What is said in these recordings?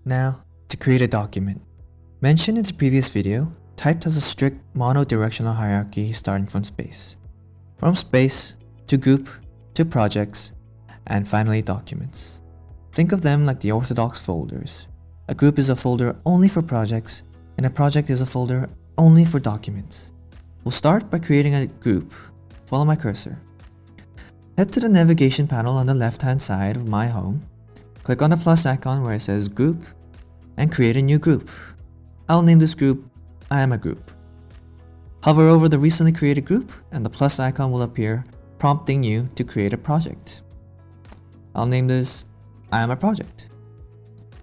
Now, to create a document. Mentioned in the previous video, typed has a strict monodirectional hierarchy starting from space. From space, to group, to projects, and finally documents. Think of them like the orthodox folders. A group is a folder only for projects, and a project is a folder only for documents. We'll start by creating a group. Follow my cursor. Head to the navigation panel on the left-hand side of My Home. Click on the plus icon where it says Group, and create a new group. I'll name this group I Am a Group. Hover over the recently created group, and the plus icon will appear, prompting you to create a project. I'll name this I Am a Project.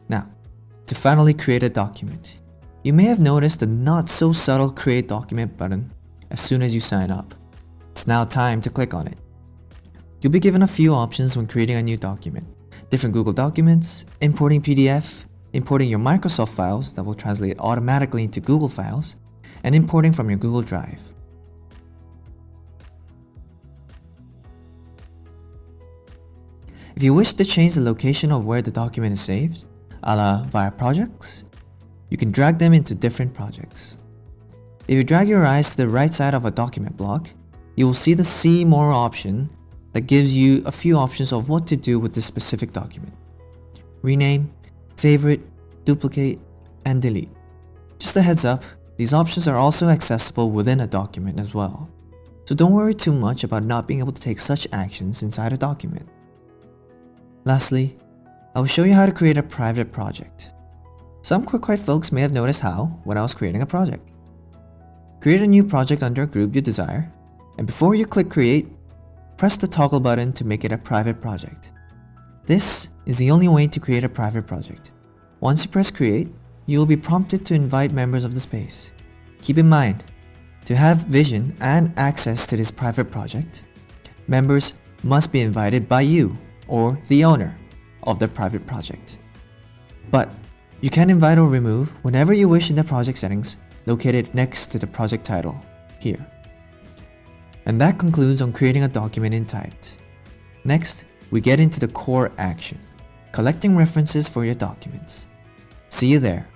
Now, to finally create a document. You may have noticed the not so subtle Create Document button as soon as you sign up. It's now time to click on it. You'll be given a few options when creating a new document. Different Google Documents, importing PDF, importing your Microsoft files that will translate automatically into Google files, and importing from your Google Drive. If you wish to change the location of where the document is saved, a la via projects, you can drag them into different projects. If you drag your eyes to the right side of a document block, you will see the See More option that gives you a few options of what to do with this specific document. Rename, favorite, duplicate, and delete. Just a heads up, these options are also accessible within a document as well. So don't worry too much about not being able to take such actions inside a document. Lastly, I will show you how to create a private project. Some QuickWrite folks may have noticed how when I was creating a project. Create a new project under a group you desire, and before you click Create, press the toggle button to make it a private project. This is the only way to create a private project. Once you press Create, you will be prompted to invite members of the space. Keep in mind, to have vision and access to this private project, members must be invited by you or the owner of the private project. But you can invite or remove whenever you wish in the project settings located next to the project title, here. And that concludes on creating a document in Typed. Next, we get into the core action, collecting references for your documents. See you there.